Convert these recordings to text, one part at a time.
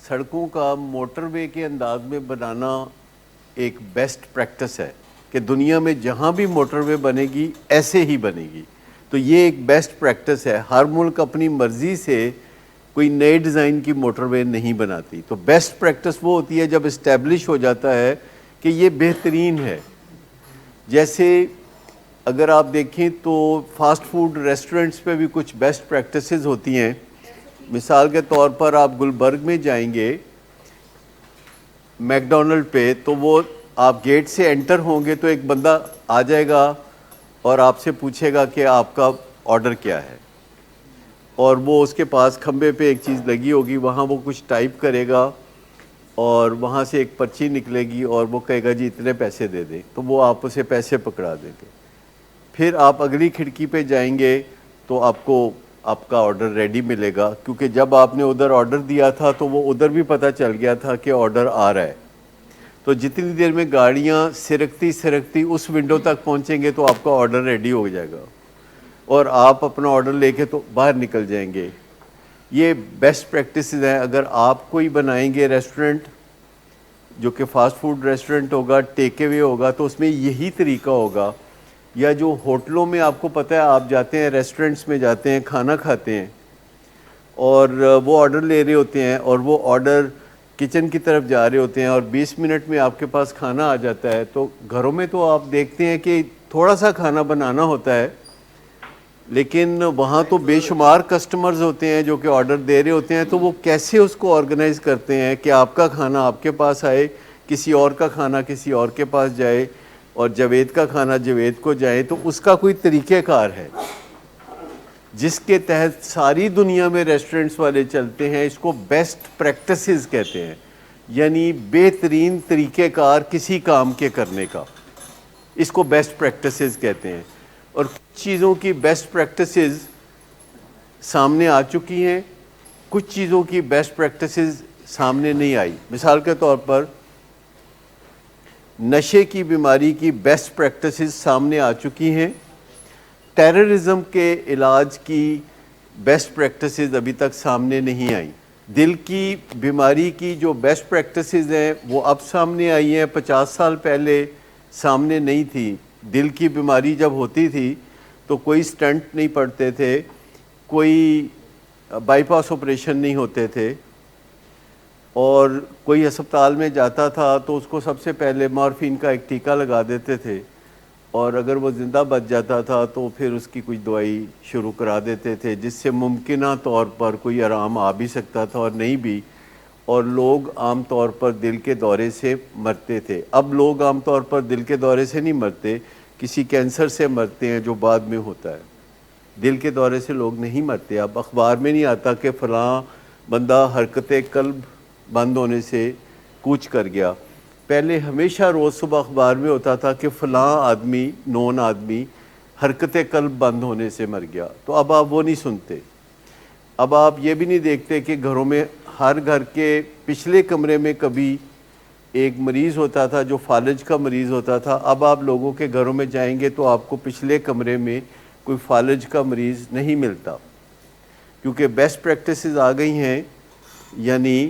سڑکوں کا موٹر وے کے انداز میں بنانا ایک بیسٹ پریکٹس ہے کہ دنیا میں جہاں بھی موٹر وے بنے گی ایسے ہی بنے گی. تو یہ ایک بیسٹ پریکٹس ہے. ہر ملک اپنی مرضی سے کوئی نئے ڈیزائن کی موٹر وے نہیں بناتی. تو بیسٹ پریکٹس وہ ہوتی ہے جب اسٹیبلش ہو جاتا ہے کہ یہ بہترین ہے. جیسے اگر آپ دیکھیں تو فاسٹ فوڈ ریسٹورنٹس پہ بھی کچھ بیسٹ پریکٹسز ہوتی ہیں. مثال کے طور پر آپ گلبرگ میں جائیں گے میک ڈونلڈ پہ، تو وہ آپ گیٹ سے انٹر ہوں گے تو ایک بندہ آ جائے گا اور آپ سے پوچھے گا کہ آپ کا آرڈر کیا ہے، اور وہ اس کے پاس کھمبے پہ ایک چیز لگی ہوگی، وہاں وہ کچھ ٹائپ کرے گا اور وہاں سے ایک پرچی نکلے گی اور وہ کہے گا جی اتنے پیسے دے دیں، تو وہ آپ اسے پیسے پکڑا دیں گے. پھر آپ اگلی کھڑکی پہ جائیں گے تو آپ کو آپ کا آرڈر ریڈی ملے گا، کیونکہ جب آپ نے ادھر آرڈر دیا تھا تو وہ ادھر بھی پتہ چل گیا تھا کہ آرڈر آ رہا ہے. تو جتنی دیر میں گاڑیاں سرکتی اس ونڈو تک پہنچیں گے تو آپ کا آرڈر ریڈی ہو جائے گا اور آپ اپنا آرڈر لے کے تو باہر نکل جائیں گے. یہ بیسٹ پریکٹسز ہیں. اگر آپ کوئی بنائیں گے ریسٹورنٹ جو کہ فاسٹ فوڈ ریسٹورنٹ ہوگا، ٹیک اوے ہوگا، تو اس میں یہی طریقہ ہوگا. یا جو ہوٹلوں میں آپ کو پتہ ہے آپ جاتے ہیں ریسٹورنٹس میں جاتے ہیں کھانا کھاتے ہیں اور وہ آرڈر لے رہے ہوتے ہیں اور وہ آرڈر کچن کی طرف جا رہے ہوتے ہیں اور 20 منٹ میں آپ کے پاس کھانا آ جاتا ہے. تو گھروں میں تو آپ دیکھتے ہیں کہ تھوڑا سا کھانا بنانا ہوتا ہے، لیکن وہاں تو بے شمار کسٹمرز ہوتے ہیں جو کہ آرڈر دے رہے ہوتے ہیں. تو وہ کیسے اس کو آرگنائز کرتے ہیں کہ آپ کا کھانا آپ کے پاس آئے، کسی اور کا کھانا کسی اور کے پاس جائے اور جاوید کا کھانا جاوید کو جائے. تو اس کا کوئی طریقہ کار ہے جس کے تحت ساری دنیا میں ریسٹورنٹس والے چلتے ہیں. اس کو بیسٹ پریکٹسز کہتے ہیں، یعنی بہترین طریقہ کار کسی کام کے کرنے کا. اس کو بیسٹ پریکٹسز کہتے ہیں. اور کچھ چیزوں کی بیسٹ پریکٹسز سامنے آ چکی ہیں، کچھ چیزوں کی بیسٹ پریکٹسز سامنے نہیں آئی. مثال کے طور پر نشے کی بیماری کی بیسٹ پریکٹسز سامنے آ چکی ہیں. ٹیررزم کے علاج کی بیسٹ پریکٹسز ابھی تک سامنے نہیں آئیں. دل کی بیماری کی جو بیسٹ پریکٹسز ہیں وہ اب سامنے آئی ہیں، 50 سال پہلے سامنے نہیں تھی. دل کی بیماری جب ہوتی تھی تو کوئی سٹنٹ نہیں پڑتے تھے، کوئی بائی پاس آپریشن نہیں ہوتے تھے، اور کوئی ہسپتال میں جاتا تھا تو اس کو سب سے پہلے مارفین کا ایک ٹیکہ لگا دیتے تھے، اور اگر وہ زندہ بچ جاتا تھا تو پھر اس کی کچھ دوائی شروع کرا دیتے تھے جس سے ممکنہ طور پر کوئی آرام آ بھی سکتا تھا اور نہیں بھی. اور لوگ عام طور پر دل کے دورے سے مرتے تھے. اب لوگ عام طور پر دل کے دورے سے نہیں مرتے، کسی کینسر سے مرتے ہیں جو بعد میں ہوتا ہے. دل کے دورے سے لوگ نہیں مرتے. اب اخبار میں نہیں آتا کہ فلاں بندہ حرکت قلب بند ہونے سے کوچ کر گیا. پہلے ہمیشہ روز صبح اخبار میں ہوتا تھا کہ فلاں آدمی، نون آدمی حرکت قلب بند ہونے سے مر گیا. تو اب آپ وہ نہیں سنتے. اب آپ یہ بھی نہیں دیکھتے کہ گھروں میں ہر گھر کے پچھلے کمرے میں کبھی ایک مریض ہوتا تھا جو فالج کا مریض ہوتا تھا. اب آپ لوگوں کے گھروں میں جائیں گے تو آپ کو پچھلے کمرے میں کوئی فالج کا مریض نہیں ملتا، کیونکہ بیسٹ پریکٹسز آ گئی ہیں. یعنی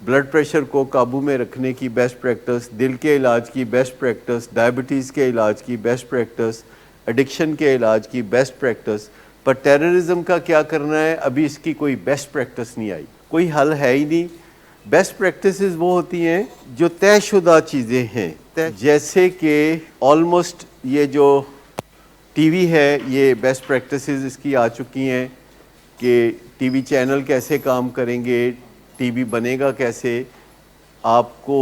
بلڈ پریشر کو قابو میں رکھنے کی بیسٹ پریکٹس، دل کے علاج کی بیسٹ پریکٹس، ڈائبٹیز کے علاج کی بیسٹ پریکٹس، ایڈکشن کے علاج کی بیسٹ پریکٹس. پر ٹیررزم کا کیا کرنا ہے، ابھی اس کی کوئی بیسٹ پریکٹس نہیں آئی، کوئی حل ہے ہی نہیں. بیسٹ پریکٹسز وہ ہوتی ہیں جو طے شدہ چیزیں ہیں، جیسے کہ آلموسٹ یہ جو ٹی وی ہے یہ بیسٹ پریکٹسز اس کی آ چکی ہیں کہ ٹی وی چینل کیسے کام کریں گے، ٹی وی بنے گا کیسے. آپ کو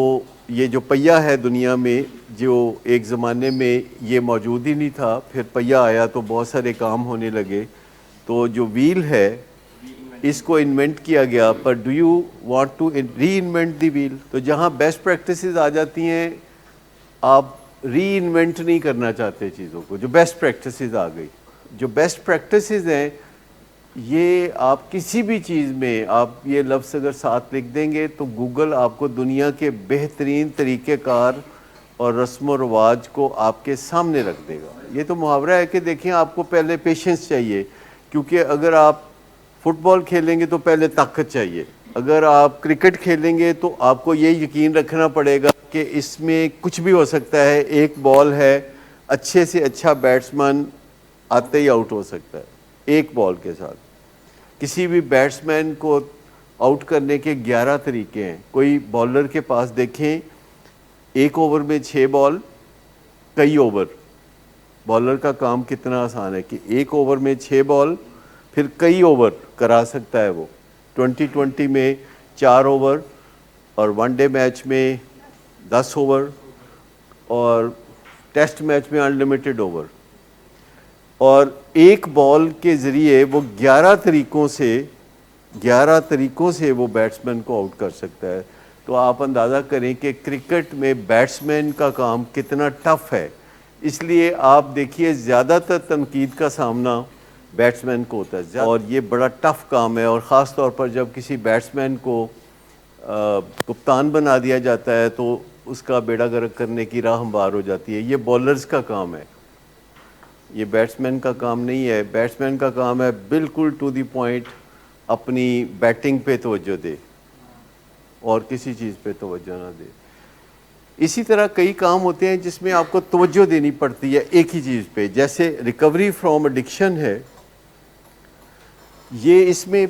یہ جو پہیہ ہے دنیا میں، جو ایک زمانے میں یہ موجود ہی نہیں تھا، پھر پہیہ آیا تو بہت سارے کام ہونے لگے. تو جو ویل ہے اس کو انوینٹ کیا گیا، پر do you want to reinvent the wheel? تو جہاں بیسٹ پریکٹسز آ جاتی ہیں آپ ری انوینٹ نہیں کرنا چاہتے چیزوں کو. جو بیسٹ پریکٹسز آ گئی، جو بیسٹ پریکٹسز ہیں یہ آپ کسی بھی چیز میں آپ یہ لفظ اگر ساتھ لکھ دیں گے تو گوگل آپ کو دنیا کے بہترین طریقہ کار اور رسم و رواج کو آپ کے سامنے رکھ دے گا. یہ تو محاورہ ہے کہ دیکھیں آپ کو پہلے پیشنس چاہیے، کیونکہ اگر آپ فٹ بال کھیلیں گے تو پہلے طاقت چاہیے. اگر آپ کرکٹ کھیلیں گے تو آپ کو یہ یقین رکھنا پڑے گا کہ اس میں کچھ بھی ہو سکتا ہے. ایک بال ہے, اچھے سے اچھا بیٹسمین آتے ہی آؤٹ ہو سکتا ہے ایک بال کے ساتھ. کسی بھی بیٹسمین کو آؤٹ کرنے کے 11 طریقے ہیں. کوئی بالر کے پاس دیکھیں, ایک اوور میں 6 بال, کئی اوور. بالر کا کام کتنا آسان ہے کہ ایک اوور میں 6 بال, پھر کئی اوور کرا سکتا ہے وہ. 2020 میں 4 اوور, اور ون ڈے میچ میں 10 اوور, اور ٹیسٹ میچ میں انلمیٹڈ اوور. اور ایک بال کے ذریعے وہ 11 طریقوں سے وہ بیٹسمین کو آؤٹ کر سکتا ہے. تو آپ اندازہ کریں کہ کرکٹ میں بیٹسمین کا کام کتنا ٹف ہے. اس لیے آپ دیکھیے زیادہ تر تنقید کا سامنا بیٹسمین کو ہوتا ہے, اور یہ بڑا ٹف کام ہے. اور خاص طور پر جب کسی بیٹسمین کو کپتان بنا دیا جاتا ہے تو اس کا بیڑا غرق کرنے کی راہ ہموار ہو جاتی ہے. یہ بولرز کا کام ہے, یہ بیٹسمین کا کام نہیں ہے. بیٹسمین کا کام ہے بالکل ٹو دی پوائنٹ اپنی بیٹنگ پہ توجہ دے اور کسی چیز پہ توجہ نہ دے. اسی طرح کئی کام ہوتے ہیں جس میں آپ کو توجہ دینی پڑتی ہے ایک ہی چیز پہ, جیسے ریکوری فرام ایڈکشن ہے. یہ اس میں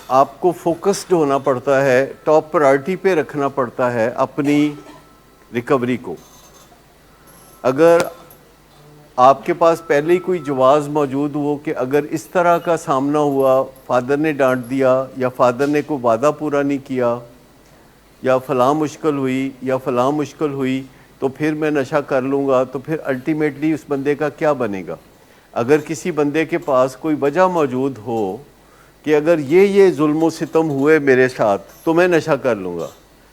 آپ کو فوکسڈ ہونا پڑتا ہے, ٹاپ پرائرٹی پہ رکھنا پڑتا ہے اپنی ریکوری کو. اگر آپ کے پاس پہلے ہی کوئی جواز موجود ہو کہ اگر اس طرح کا سامنا ہوا, فادر نے ڈانٹ دیا, یا فادر نے کوئی وعدہ پورا نہیں کیا, یا فلاں مشکل ہوئی, یا فلاں مشکل ہوئی, تو پھر میں نشہ کر لوں گا, تو پھر الٹیمیٹلی اس بندے کا کیا بنے گا. اگر کسی بندے کے پاس کوئی وجہ موجود ہو کہ اگر یہ ظلم و ستم ہوئے میرے ساتھ تو میں نشہ کر لوں گا,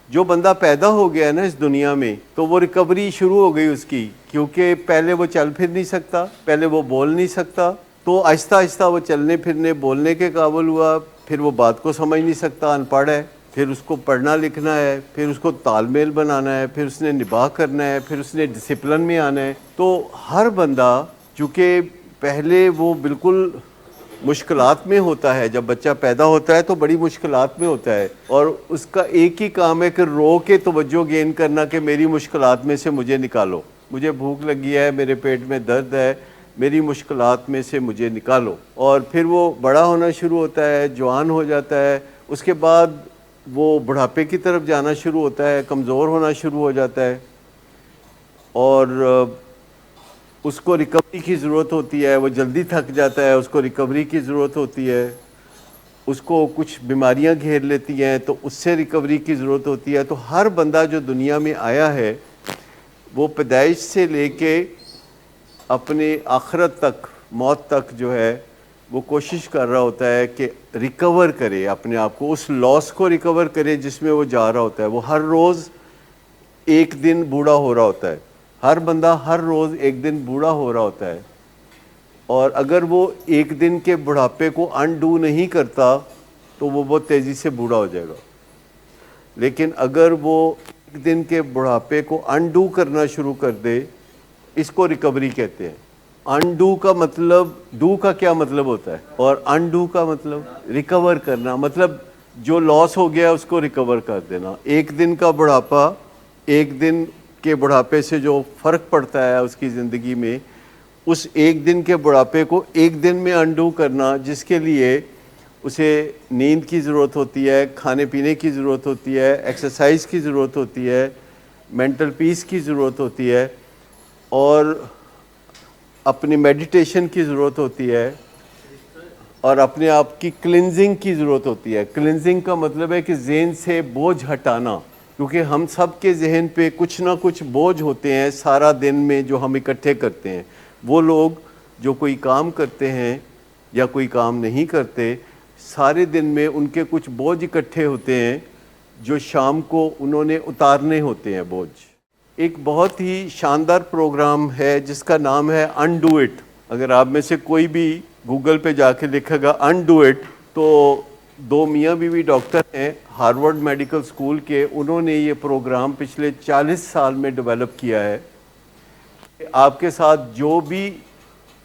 جو بندہ پیدا ہو گیا ہے نا اس دنیا میں, تو وہ ریکوری شروع ہو گئی اس کی. کیونکہ پہلے وہ چل پھر نہیں سکتا, پہلے وہ بول نہیں سکتا, تو آہستہ آہستہ وہ چلنے پھرنے بولنے کے قابل ہوا. پھر وہ بات کو سمجھ نہیں سکتا, ان پڑھ ہے, پھر اس کو پڑھنا لکھنا ہے, پھر اس کو تال میل بنانا ہے, پھر اس نے نباہ کرنا ہے, پھر اس نے ڈسپلن میں آنا ہے. تو ہر بندہ چونکہ پہلے وہ بالکل مشکلات میں ہوتا ہے, جب بچہ پیدا ہوتا ہے تو بڑی مشکلات میں ہوتا ہے, اور اس کا ایک ہی کام ہے کہ رو کے توجہ گین کرنا کہ میری مشکلات میں سے مجھے نکالو, مجھے بھوک لگی ہے, میرے پیٹ میں درد ہے, میری مشکلات میں سے مجھے نکالو. اور پھر وہ بڑا ہونا شروع ہوتا ہے, جوان ہو جاتا ہے, اس کے بعد وہ بڑھاپے کی طرف جانا شروع ہوتا ہے, کمزور ہونا شروع ہو جاتا ہے, اور اس کو ریکوری کی ضرورت ہوتی ہے. وہ جلدی تھک جاتا ہے, اس کو ریکوری کی ضرورت ہوتی ہے. اس کو کچھ بیماریاں گھیر لیتی ہیں تو اس سے ریکوری کی ضرورت ہوتی ہے. تو ہر بندہ جو دنیا میں آیا ہے وہ پیدائش سے لے کے اپنے آخرت تک, موت تک جو ہے وہ کوشش کر رہا ہوتا ہے کہ ریکور کرے اپنے آپ کو, اس لاس کو ریکور کرے جس میں وہ جا رہا ہوتا ہے. وہ ہر روز ایک دن بوڑھا ہو رہا ہوتا ہے, ہر بندہ ہر روز ایک دن بوڑھا ہو رہا ہوتا ہے. اور اگر وہ ایک دن کے بڑھاپے کو انڈو نہیں کرتا تو وہ بہت تیزی سے بوڑھا ہو جائے گا. لیکن اگر وہ ایک دن کے بڑھاپے کو انڈو کرنا شروع کر دے, اس کو ریکوری کہتے ہیں. انڈو کا مطلب, ڈو کا کیا مطلب ہوتا ہے, اور انڈو کا مطلب ریکور کرنا, مطلب جو لاس ہو گیا اس کو ریکور کر دینا. ایک دن کا بڑھاپا, ایک دن کے بڑھاپے سے جو فرق پڑتا ہے اس کی زندگی میں, اس ایک دن کے بڑھاپے کو ایک دن میں انڈو کرنا, جس کے لیے اسے نیند کی ضرورت ہوتی ہے, کھانے پینے کی ضرورت ہوتی ہے, ایکسرسائز کی ضرورت ہوتی ہے, مینٹل پیس کی ضرورت ہوتی ہے, اور اپنی میڈیٹیشن کی ضرورت ہوتی ہے, اور اپنے آپ کی کلینزنگ کی ضرورت ہوتی ہے. کلینزنگ کا مطلب ہے کہ ذہن سے بوجھ ہٹانا, کیونکہ ہم سب کے ذہن پہ کچھ نہ کچھ بوجھ ہوتے ہیں سارا دن میں جو ہم اکٹھے کرتے ہیں. وہ لوگ جو کوئی کام کرتے ہیں یا کوئی کام نہیں کرتے, سارے دن میں ان کے کچھ بوجھ اکٹھے ہوتے ہیں جو شام کو انہوں نے اتارنے ہوتے ہیں بوجھ. ایک بہت ہی شاندار پروگرام ہے جس کا نام ہے انڈو اٹ. اگر آپ میں سے کوئی بھی گوگل پہ جا کے لکھے گا انڈو اٹ, تو دو میاں بیوی ڈاکٹر ہیں ہارورڈ میڈیکل اسکول کے, انہوں نے یہ پروگرام پچھلے 40 سال میں ڈیولپ کیا ہے. آپ کے ساتھ جو بھی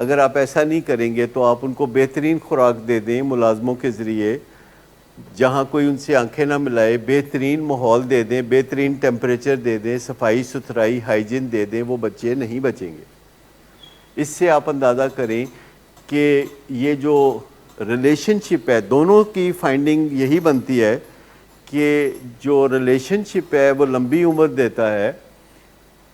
اگر آپ ایسا نہیں کریں گے تو آپ ان کو بہترین خوراک دے دیں ملازموں کے ذریعے، جہاں کوئی ان سے آنکھیں نہ ملائے، بہترین ماحول دے دیں، بہترین ٹیمپریچر دے دیں، صفائی ستھرائی ہائیجین دے دیں، وہ بچے نہیں بچیں گے۔ اس سے آپ اندازہ کریں کہ یہ جو ریلیشن شپ ہے، دونوں کی فائنڈنگ یہی بنتی ہے کہ جو ریلیشن شپ ہے وہ لمبی عمر دیتا ہے،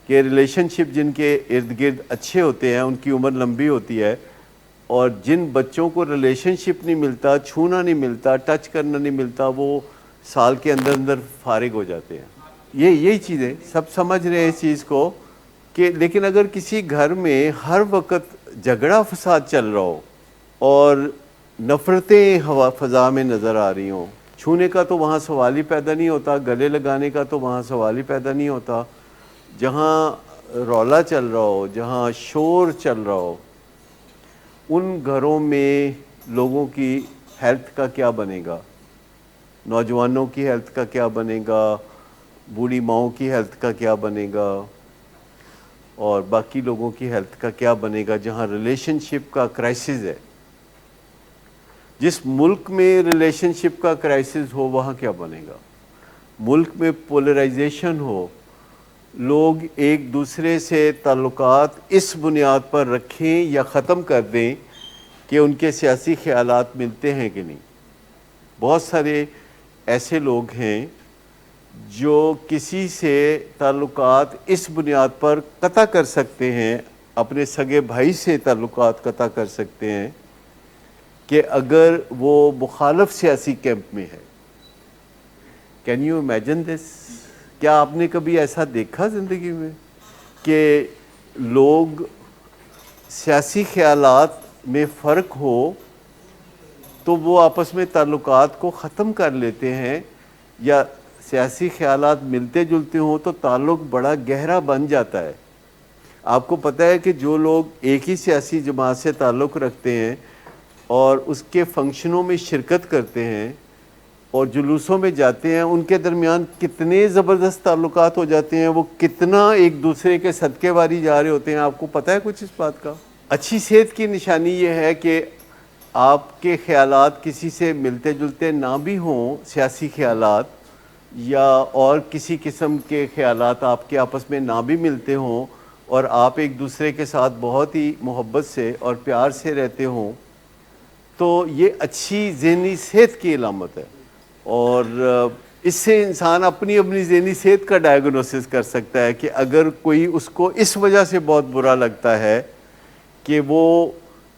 کہ ریلیشن شپ جن کے ارد گرد اچھے ہوتے ہیں ان کی عمر لمبی ہوتی ہے، اور جن بچوں کو ریلیشن شپ نہیں ملتا، چھونا نہیں ملتا، ٹچ کرنا نہیں ملتا، وہ سال کے اندر اندر فارغ ہو جاتے ہیں۔ یہی چیزیں سب سمجھ رہے ہیں اس چیز کو کہ، لیکن اگر کسی گھر میں ہر وقت جھگڑا فساد چل رہا ہو اور نفرتیں ہوا فضا میں نظر آ رہی ہوں، چھونے کا تو وہاں سوال ہی پیدا نہیں ہوتا، گلے لگانے کا تو وہاں سوال ہی پیدا نہیں ہوتا، جہاں رولا چل رہا ہو، جہاں شور چل رہا ہو، ان گھروں میں لوگوں کی ہیلتھ کا کیا بنے گا، نوجوانوں کی ہیلتھ کا کیا بنے گا، بوڑھی ماؤں کی ہیلتھ کا کیا بنے گا، اور باقی لوگوں کی ہیلتھ کا کیا بنے گا جہاں ریلیشن شپ کا کرائسس ہے۔ جس ملک میں ریلیشن شپ کا کرائسس ہو وہاں کیا بنے گا؟ ملک میں پولرائزیشن ہو، لوگ ایک دوسرے سے تعلقات اس بنیاد پر رکھیں یا ختم کر دیں کہ ان کے سیاسی خیالات ملتے ہیں کہ نہیں۔ بہت سارے ایسے لوگ ہیں جو کسی سے تعلقات اس بنیاد پر قطع کر سکتے ہیں، اپنے سگے بھائی سے تعلقات قطع کر سکتے ہیں کہ اگر وہ مخالف سیاسی کیمپ میں ہے۔ Can you imagine this? کیا آپ نے کبھی ایسا دیکھا زندگی میں کہ لوگ سیاسی خیالات میں فرق ہو تو وہ آپس میں تعلقات کو ختم کر لیتے ہیں، یا سیاسی خیالات ملتے جلتے ہوں تو تعلق بڑا گہرا بن جاتا ہے؟ آپ کو پتہ ہے کہ جو لوگ ایک ہی سیاسی جماعت سے تعلق رکھتے ہیں اور اس کے فنکشنوں میں شرکت کرتے ہیں اور جلوسوں میں جاتے ہیں، ان کے درمیان کتنے زبردست تعلقات ہو جاتے ہیں، وہ کتنا ایک دوسرے کے صدقے واری جا رہے ہوتے ہیں۔ آپ کو پتہ ہے کچھ اس بات کا؟ اچھی صحت کی نشانی یہ ہے کہ آپ کے خیالات کسی سے ملتے جلتے نہ بھی ہوں، سیاسی خیالات یا اور کسی قسم کے خیالات آپ کے آپس میں نہ بھی ملتے ہوں، اور آپ ایک دوسرے کے ساتھ بہت ہی محبت سے اور پیار سے رہتے ہوں، تو یہ اچھی ذہنی صحت کی علامت ہے، اور اس سے انسان اپنی ذہنی صحت کا ڈائیگنوسس کر سکتا ہے کہ اگر کوئی اس کو اس وجہ سے بہت برا لگتا ہے کہ وہ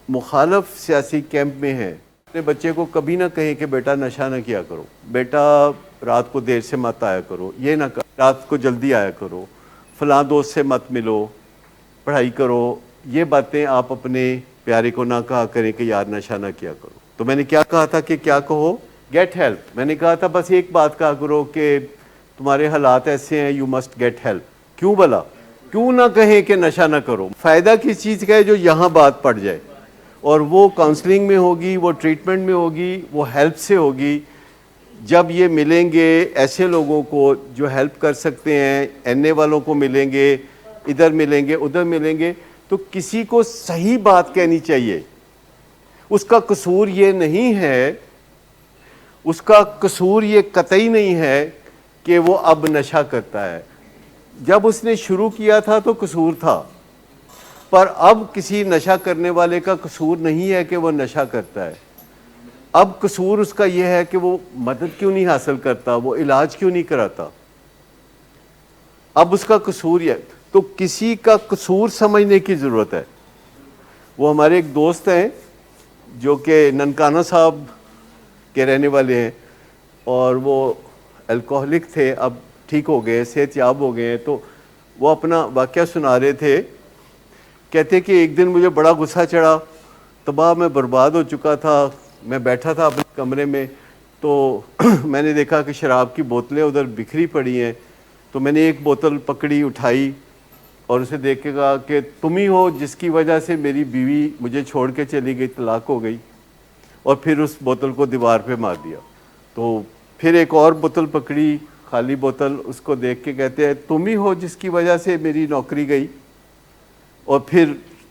مخالف سیاسی کیمپ میں ہے۔ اپنے بچے کو کبھی نہ کہیں کہ بیٹا نشہ نہ کیا کرو، بیٹا رات کو دیر سے مت آیا کرو، یہ نہ کر، رات کو جلدی آیا کرو، فلاں دوست سے مت ملو، پڑھائی کرو، یہ باتیں آپ اپنے پیارے کو نہ کہا کریں کہ یار نشہ نہ کیا کرو۔ تو میں نے کیا کہا تھا کہ کیا کہو؟ Get help. میں نے کہا تھا بس ایک بات کہا کرو کہ تمہارے حالات ایسے ہیں، یو مسٹ گیٹ ہیلپ۔ کیوں بھلا؟ کیوں نہ کہیں کہ نشہ نہ کرو؟ فائدہ کس چیز کا ہے؟ جو یہاں بات پڑ جائے، اور وہ کاؤنسلنگ میں ہوگی، وہ ٹریٹمنٹ میں ہوگی، وہ ہیلپ سے ہوگی۔ جب یہ ملیں گے ایسے لوگوں کو جو ہیلپ کر سکتے ہیں، این اے والوں کو ملیں گے، ادھر ملیں گے، ادھر ملیں گے، تو کسی کو صحیح بات کہنی چاہیے۔ اس کا قصور یہ نہیں ہے، اس کا قصور یہ قطعی نہیں ہے کہ وہ اب نشہ کرتا ہے۔ جب اس نے شروع کیا تھا تو قصور تھا، پر اب کسی نشہ کرنے والے کا قصور نہیں ہے کہ وہ نشہ کرتا ہے۔ اب قصور اس کا یہ ہے کہ وہ مدد کیوں نہیں حاصل کرتا، وہ علاج کیوں نہیں کراتا۔ اب اس کا قصور یہ، تو کسی کا قصور سمجھنے کی ضرورت ہے۔ وہ ہمارے ایک دوست ہیں جو کہ ننکانہ صاحب کے رہنے والے ہیں، اور وہ الکوہلک تھے، اب ٹھیک ہو گئے، صحت یاب ہو گئے ہیں، تو وہ اپنا واقعہ سنا رہے تھے۔ کہتے کہ ایک دن مجھے بڑا غصہ چڑھا، تباہ میں برباد ہو چکا تھا، میں بیٹھا تھا اپنے کمرے میں، تو میں نے دیکھا کہ شراب کی بوتلیں ادھر بکھری پڑی ہیں، تو میں نے ایک بوتل پکڑی، اٹھائی اور اسے دیکھ کے کہا کہ تم ہی ہو جس کی وجہ سے میری بیوی مجھے چھوڑ کے چلی گئی، طلاق ہو گئی، اور پھر اس بوتل کو دیوار پہ مار دیا۔ تو پھر ایک اور بوتل پکڑی، خالی بوتل، اس کو دیکھ کے کہتے ہیں تم ہی ہو جس کی وجہ سے میری نوکری گئی، اور پھر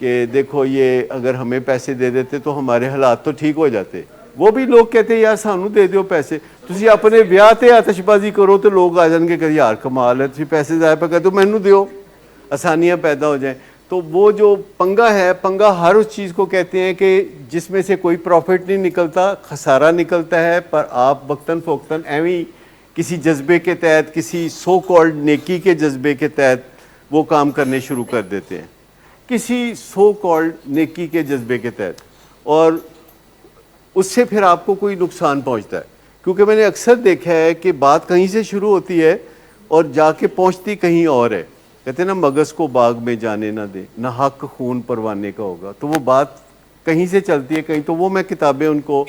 کہ دیکھو یہ اگر ہمیں پیسے دے دیتے تو ہمارے حالات تو ٹھیک ہو جاتے. وہ بھی لوگ کہتے ہیں یار سانو دے دیو پیسے, تسی اپنے بیاہ تے آتش بازی کرو تو لوگ آ جان گے کہ یار کمال ہے, تسی پیسے ضائع پہ کہتے ہو مینو دیو, آسانیاں پیدا ہو جائیں. تو وہ جو پنگا ہے, پنگا ہر اس چیز کو کہتے ہیں کہ جس میں سے کوئی پروفٹ نہیں نکلتا, خسارہ نکلتا ہے, پر آپ وقتاً فوقتاً ایویں کسی جذبے کے تحت, کسی سو کالڈ نیکی کے جذبے کے تحت وہ کام کرنے شروع کر دیتے ہیں, کسی سو کالڈ نیکی کے جذبے کے تحت, اور اس سے پھر آپ کو کوئی نقصان پہنچتا ہے. کیونکہ میں نے اکثر دیکھا ہے کہ بات کہیں سے شروع ہوتی ہے اور جا کے پہنچتی کہیں اور ہے. کہتے ہیں نا مغز کو باغ میں جانے نہ دے, نہ حق خون پروانے کا ہوگا. تو وہ بات کہیں سے چلتی ہے کہیں, تو وہ میں کتابیں ان کو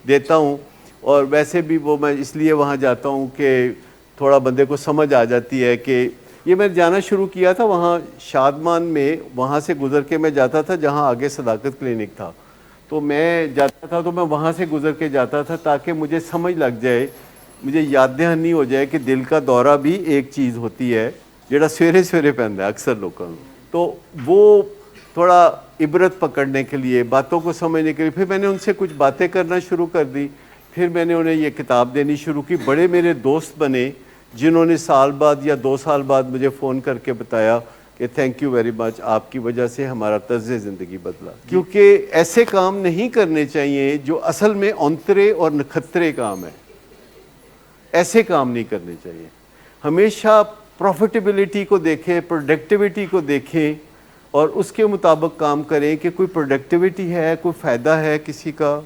دیتا ہوں. اور ویسے بھی وہ میں اس لیے وہاں جاتا ہوں کہ تھوڑا بندے کو سمجھ آ جاتی ہے کہ یہ میں جانا شروع کیا تھا وہاں شادمان میں, وہاں سے گزر کے میں جاتا تھا جہاں آگے صداقت کلینک تھا. تو میں جاتا تھا تو میں وہاں سے گزر کے جاتا تھا تاکہ مجھے سمجھ لگ جائے, مجھے یاد دہانی ہو جائے کہ دل کا دورہ بھی ایک چیز ہوتی ہے جڑا سویرے سویرے پہنتا ہے اکثر لوگوں کو. تو وہ تھوڑا عبرت پکڑنے کے لیے, باتوں کو سمجھنے کے لیے پھر میں نے ان سے کچھ باتیں کرنا شروع کر دی. پھر میں نے انہیں یہ کتاب دینی شروع کی. بڑے میرے دوست بنے جنہوں نے سال بعد یا 2 سال بعد مجھے فون کر کے بتایا کہ تھینک یو ویری مچ, آپ کی وجہ سے ہمارا طرز زندگی بدلا. کیونکہ ایسے کام نہیں کرنے چاہیے جو اصل میں اونترے اور نکھترے کام ہیں, ایسے کام نہیں کرنے چاہیے. ہمیشہ پروفیٹیبلٹی کو دیکھیں, پروڈکٹیوٹی کو دیکھیں اور اس کے مطابق کام کریں کہ کوئی پروڈکٹیوٹی ہے, کوئی فائدہ ہے کسی کا,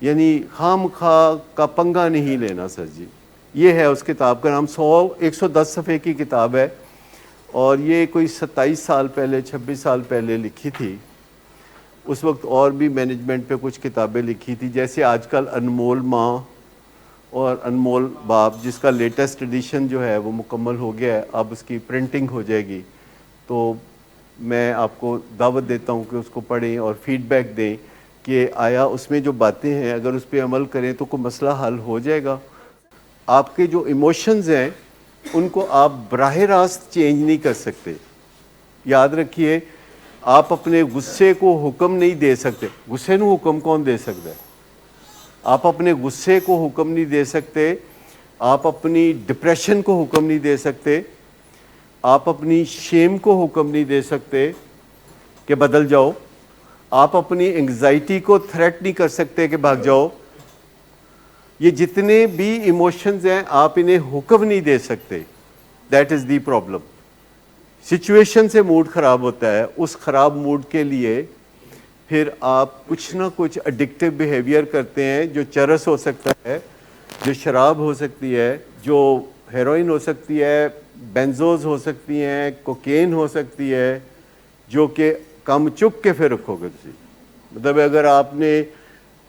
یعنی خام خواہ کا پنگا نہیں لینا سر جی. یہ ہے اس کتاب کا نام. 110 صفحے کی کتاب ہے اور یہ کوئی 27 سال پہلے 26 سال پہلے لکھی تھی. اس وقت اور بھی مینجمنٹ پہ کچھ کتابیں لکھی تھی, جیسے آج کل انمول ماں اور انمول باپ, جس کا لیٹسٹ ایڈیشن جو ہے وہ مکمل ہو گیا ہے, اب اس کی پرنٹنگ ہو جائے گی. تو میں آپ کو دعوت دیتا ہوں کہ اس کو پڑھیں اور فیڈ بیک دیں کہ آیا اس میں جو باتیں ہیں اگر اس پہ عمل کریں تو کوئی مسئلہ حل ہو جائے گا. آپ کے جو ایموشنز ہیں ان کو آپ براہ راست چینج نہیں کر سکتے. یاد رکھیے, آپ اپنے غصے کو حکم نہیں دے سکتے. غصے نو حکم کون دے سکتا ہے؟ آپ اپنے غصے کو حکم نہیں دے سکتے, آپ اپنی ڈپریشن کو حکم نہیں دے سکتے, آپ اپنی شیم کو حکم نہیں دے سکتے کہ بدل جاؤ, آپ اپنی انگزائٹی کو تھریٹ نہیں کر سکتے کہ بھاگ جاؤ. یہ جتنے بھی ایموشنز ہیں آپ انہیں حکم نہیں دے سکتے. That is the problem. Situation سے موڈ خراب ہوتا ہے, اس خراب موڈ کے لیے پھر آپ کچھ نہ کچھ ایڈکٹیو بیہیویئر کرتے ہیں, جو چرس ہو سکتا ہے, جو شراب ہو سکتی ہے, جو ہیروئن ہو سکتی ہے, بینزوز ہو سکتی ہیں, کوکین ہو سکتی ہے, جو کہ کم چک کے پھر رکھو گے تسی. مطلب اگر آپ نے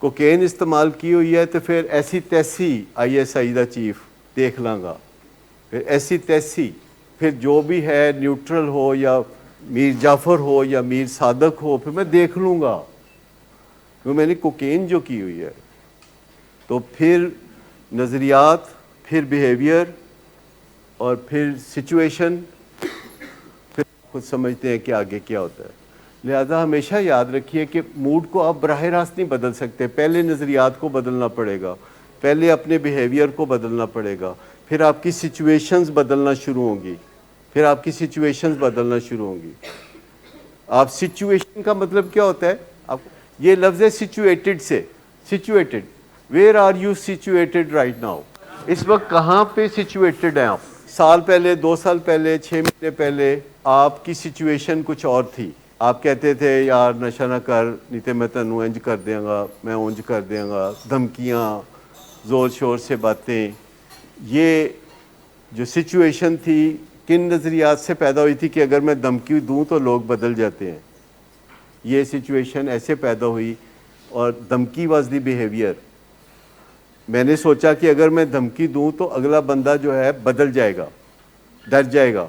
کوکین استعمال کی ہوئی ہے تو پھر ایسی تیسی ISI دا چیف دیکھ لاں گا, پھر ایسی تیسی, پھر جو بھی ہے نیوٹرل ہو یا میر جعفر ہو یا میر صادق ہو, پھر میں دیکھ لوں گا کیونکہ میں نے کوکین جو کی ہوئی ہے. تو پھر نظریات, پھر بیہیویئر اور پھر سچویشن, پھر خود سمجھتے ہیں کہ آگے کیا ہوتا ہے. لہذا ہمیشہ یاد رکھیے کہ موڈ کو آپ براہ راست نہیں بدل سکتے. پہلے نظریات کو بدلنا پڑے گا, پہلے اپنے بیہیویئر کو بدلنا پڑے گا, پھر آپ کی سچویشنز بدلنا شروع ہوں گی, پھر آپ کی سچویشنز بدلنا شروع ہوں گی. آپ سچویشن کا مطلب کیا ہوتا ہے؟ آپ یہ لفظ ہے سچویٹڈ سے. Situated, where are you situated right now? اس وقت کہاں پہ سچویٹڈ ہیں آپ؟ سال پہلے, 2 سال پہلے, 6 مہینے پہلے آپ کی سچویشن کچھ اور تھی. آپ کہتے تھے یار نشہ نہ کر نہیں تو میں تینوں انج کر دیاں گا, میں اونج کر دیاں گا, دھمکیاں, زور شور سے باتیں. یہ جو سچویشن تھی کن نظریات سے پیدا ہوئی تھی کہ اگر میں دھمکی دوں تو لوگ بدل جاتے ہیں. یہ سچویشن ایسے پیدا ہوئی اور دھمکی واز دی بیہیویئر. میں نے سوچا کہ اگر میں دھمکی دوں تو اگلا بندہ جو ہے بدل جائے گا, ڈر جائے گا.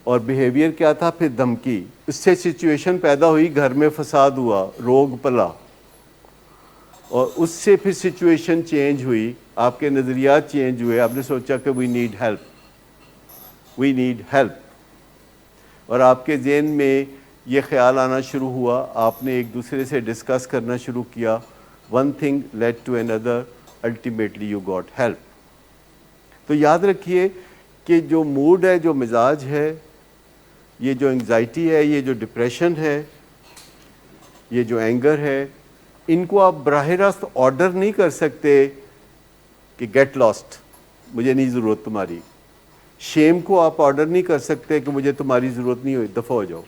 اور بیہیویئر کیا تھا؟ پھر دھمکی. اس سے سچویشن پیدا ہوئی, گھر میں فساد ہوا, روگ پلا, اور اس سے پھر سچویشن چینج ہوئی, آپ کے نظریات چینج ہوئے. آپ نے سوچا کہ we need help, we need help. اور آپ کے ذہن میں یہ خیال آنا شروع ہوا, آپ نے ایک دوسرے سے ڈسکس کرنا شروع کیا, one thing lead to another, ultimately you got help. تو یاد رکھیے کہ جو موڈ ہے, جو مزاج ہے, یہ جو انگزائٹی ہے, یہ جو ڈپریشن ہے, یہ جو اینگر ہے, ان کو آپ براہ راست آرڈر نہیں کر سکتے کہ گیٹ لاسٹ, مجھے نہیں ضرورت تمہاری. شیم کو آپ آرڈر نہیں کر سکتے کہ مجھے تمہاری ضرورت نہیں ہوئی, دفع ہو جاؤ.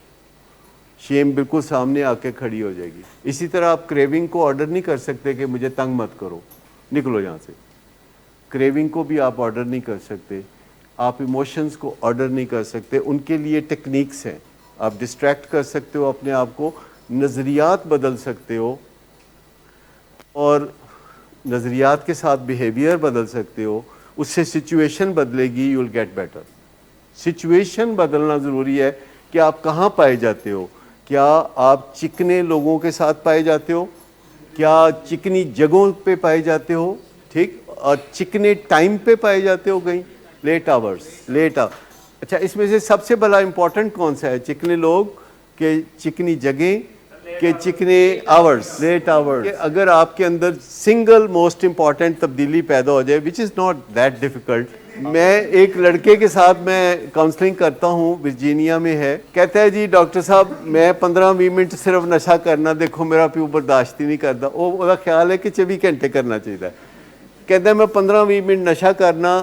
شیم بالکل سامنے آ کے کھڑی ہو جائے گی. اسی طرح آپ کریونگ کو آرڈر نہیں کر سکتے کہ مجھے تنگ مت کرو, نکلو یہاں سے. کریونگ کو بھی آپ آرڈر نہیں کر سکتے. آپ ایموشنز کو آرڈر نہیں کر سکتے. ان کے لیے ٹیکنیکس ہیں. آپ ڈسٹریکٹ کر سکتے ہو اپنے آپ کو, نظریات بدل سکتے ہو, اور نظریات کے ساتھ بیہیویئر بدل سکتے ہو. اس سے سچویشن بدلے گی, you will get better. Situation بدلنا ضروری ہے کہ آپ کہاں پائے جاتے ہو. کیا آپ چکنے لوگوں کے ساتھ پائے جاتے ہو, کیا چکنی جگہوں پہ پائے جاتے ہو, ٹھیک, اور چکنے ٹائم پہ پائے جاتے ہو, کہیں لیٹ آورس, لیٹ آور. اچھا, اس میں سے سب سے بڑا امپورٹنٹ کون سا ہے, چکنے لوگ کہ چکنی جگہیں کہ چکنے آورس, لیٹ آورس. اگر آپ کے اندر سنگل موسٹ امپورٹنٹ تبدیلی پیدا ہو جائے, وچ از ناٹ دیٹ ڈیفیکلٹ. میں ایک لڑکے کے ساتھ میں کاؤنسلنگ کرتا ہوں, ورجینیا میں ہے. کہتا ہے جی ڈاکٹر صاحب میں 15-20 منٹ صرف نشہ کرنا, دیکھو میرا پیو برداشت ہی نہیں کرتا. وہ خیال ہے کہ 24 گھنٹے کرنا چاہیے. کہتا ہے میں 15-20 منٹ نشہ کرنا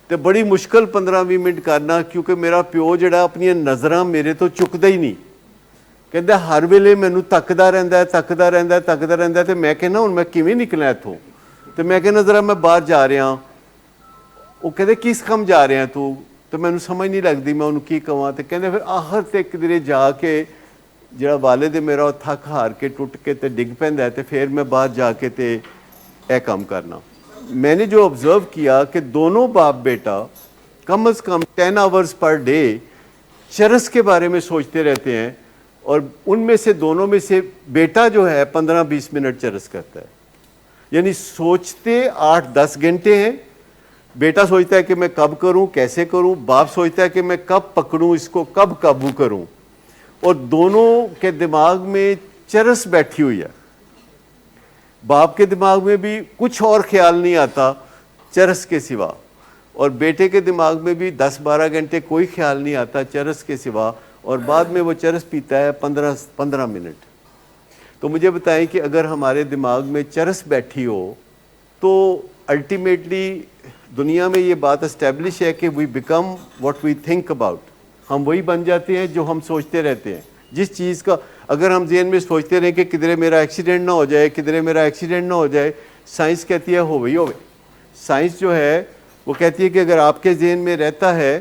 تو بڑی مشکل 15-20 منٹ کرنا, کیونکہ میرا پیو جڑا اپنی نظراں میرے تو چکتا ہی نہیں. کہتا ہر ویلے مینوں تکدا رہندا ہے. تو میں کہنا ہن میں کیویں نکلاں اتھوں, تو میں کہنا ذرا میں باہر جا رہا ہاں. وہ کہتے کس کم جا رہے ہیں تو مینوں سمجھ نہیں لگتی میں انہوں کی کہاں. تو کہتے پھر آخر تے کدھر جا کے جڑا والد ہے میرا وہ تھک ہار کے ٹوٹ کے تے ڈگ پیندا ہے, تے پھر میں باہر جا کے تے اے کام کرنا. میں نے جو آبزرو کیا کہ دونوں باپ بیٹا کم از کم 10 آورز پر ڈے چرس کے بارے میں سوچتے رہتے ہیں, اور ان میں سے دونوں میں سے بیٹا جو ہے 15-20 منٹ چرس کرتا ہے. یعنی سوچتے 8-10 گھنٹے ہیں. بیٹا سوچتا ہے کہ میں کب کروں, کیسے کروں. باپ سوچتا ہے کہ میں کب پکڑوں اس کو, کب قابو کروں. اور دونوں کے دماغ میں چرس بیٹھی ہوئی ہے. باپ کے دماغ میں بھی کچھ اور خیال نہیں آتا چرس کے سوا, اور بیٹے کے دماغ میں بھی 10-12 گھنٹے کوئی خیال نہیں آتا چرس کے سوا, اور بعد میں وہ چرس پیتا ہے 15 منٹ. تو مجھے بتائیں کہ اگر ہمارے دماغ میں چرس بیٹھی ہو تو الٹیمیٹلی دنیا میں یہ بات اسٹیبلش ہے کہ we become what we think about. ہم وہی بن جاتے ہیں جو ہم سوچتے رہتے ہیں. جس چیز کا اگر ہم ذہن میں سوچتے رہیں کہ کدھر میرا ایکسیڈنٹ نہ ہو جائے, کدھر میرا ایکسیڈنٹ نہ ہو جائے, سائنس کہتی ہے ہو گئی. سائنس جو ہے وہ کہتی ہے کہ اگر آپ کے ذہن میں رہتا ہے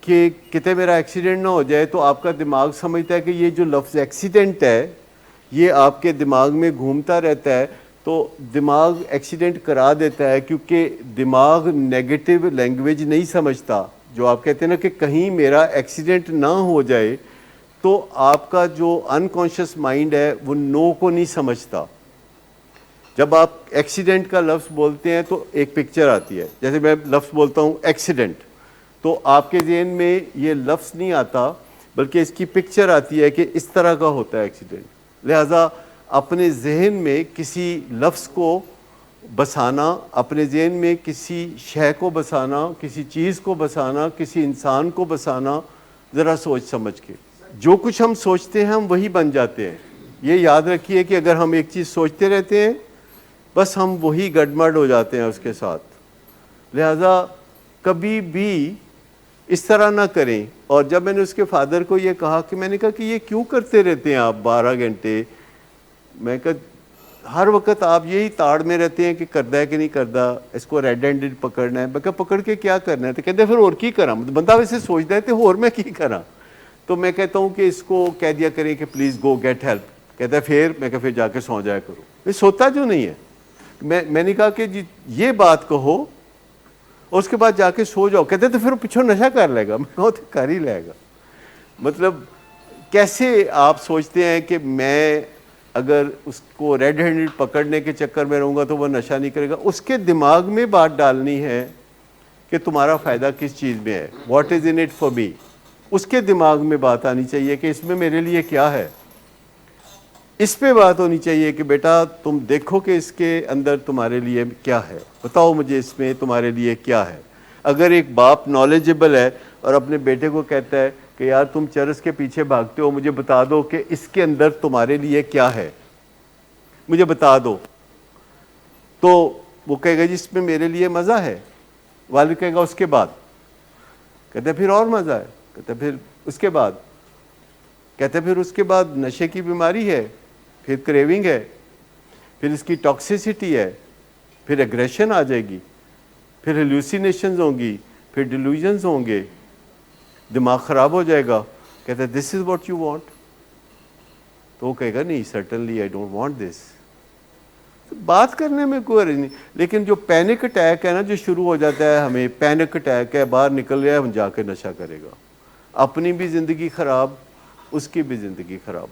کہ کتے میرا ایکسیڈنٹ نہ ہو جائے, تو آپ کا دماغ سمجھتا ہے کہ یہ جو لفظ ایکسیڈنٹ ہے یہ آپ کے دماغ میں گھومتا رہتا ہے, تو دماغ ایکسیڈنٹ کرا دیتا ہے, کیونکہ دماغ نیگیٹو لینگویج نہیں سمجھتا. جو آپ کہتے ہیں نا کہ کہیں میرا ایکسیڈنٹ نہ ہو جائے, تو آپ کا جو انکانشیس مائنڈ ہے وہ نو کو نہیں سمجھتا. جب آپ ایکسیڈنٹ کا لفظ بولتے ہیں تو ایک پکچر آتی ہے. جیسے میں لفظ بولتا ہوں ایکسیڈنٹ, تو آپ کے ذہن میں یہ لفظ نہیں آتا بلکہ اس کی پکچر آتی ہے کہ اس طرح کا ہوتا ہے ایکسیڈنٹ. لہٰذا اپنے ذہن میں کسی لفظ کو بسانا, اپنے ذہن میں کسی شے کو بسانا, کسی چیز کو بسانا, کسی انسان کو بسانا, ذرا سوچ سمجھ کے. جو کچھ ہم سوچتے ہیں ہم وہی بن جاتے ہیں. یہ یاد رکھیے کہ اگر ہم ایک چیز سوچتے رہتے ہیں بس ہم وہی گڈمڈ ہو جاتے ہیں اس کے ساتھ. لہٰذا کبھی بھی اس طرح نہ کریں. اور جب میں نے اس کے فادر کو یہ کہا کہ میں نے کہا کہ یہ کیوں کرتے رہتے ہیں آپ 12 گھنٹے, میں کہا ہر وقت آپ یہی تاڑ میں رہتے ہیں کہ کردا ہے کہ نہیں کردا, اس کو ریڈ ہینڈڈ پکڑنا ہے. میں کہا پکڑ کے کیا کرنا ہے؟ تو کہتے ہیں پھر اور کی کرا, بندہ ویسے سوچتا ہے تو اور میں کی کرا. تو میں کہتا ہوں کہ اس کو کہہ دیا کریں کہ پلیز گو گیٹ ہیلپ. کہتا ہے پھر میں کہا پھر جا کے سو جایا کرو. یہ سوتا جو نہیں ہے. میں نے کہا کہ جی یہ بات کہو اور اس کے بعد جا کے سو جاؤ. کہتے تو پھر پچھوں نشہ کر لے گا. میں کہا تو کر ہی لے گا. مطلب کیسے آپ سوچتے ہیں کہ میں اگر اس کو ریڈ ہینڈڈ پکڑنے کے چکر میں رہوں گا تو وہ نشہ نہیں کرے گا. اس کے دماغ میں بات ڈالنی ہے کہ تمہارا فائدہ کس چیز میں ہے, what is in it for me. اس کے دماغ میں بات آنی چاہیے کہ اس میں میرے لیے کیا ہے. اس پہ بات ہونی چاہیے کہ بیٹا تم دیکھو کہ اس کے اندر تمہارے لیے کیا ہے, بتاؤ مجھے اس میں تمہارے لیے کیا ہے. اگر ایک باپ نالجبل ہے اور اپنے بیٹے کو کہتا ہے کہ یار تم چرس کے پیچھے بھاگتے ہو, مجھے بتا دو کہ اس کے اندر تمہارے لیے کیا ہے, مجھے بتا دو, تو وہ کہے گا جی اس میں میرے لیے مزہ ہے. والد کہے گا اس کے بعد, کہتے ہیں پھر اور مزہ ہے, کہتے ہیں پھر اس کے بعد, کہتے ہیں پھر اس کے بعد نشے کی بیماری ہے, پھر کریونگ ہے, پھر اس کی ٹاکسیسٹی ہے, پھر ایگریشن آ جائے گی, پھر ہیلوسینیشنز ہوں گی, پھر ڈیلوژنز ہوں گے, دماغ خراب ہو جائے گا. کہتے ہیں دس از واٹ یو وانٹ, تو وہ کہے گا نہیں certainly I don't want this. بات کرنے میں کوئی حرج نہیں, لیکن جو پینک اٹیک ہے نا جو شروع ہو جاتا ہے, ہمیں پینک اٹیک ہے, باہر نکل گیا ہم جا کے نشہ کرے گا, اپنی بھی زندگی خراب, اس کی بھی زندگی خراب.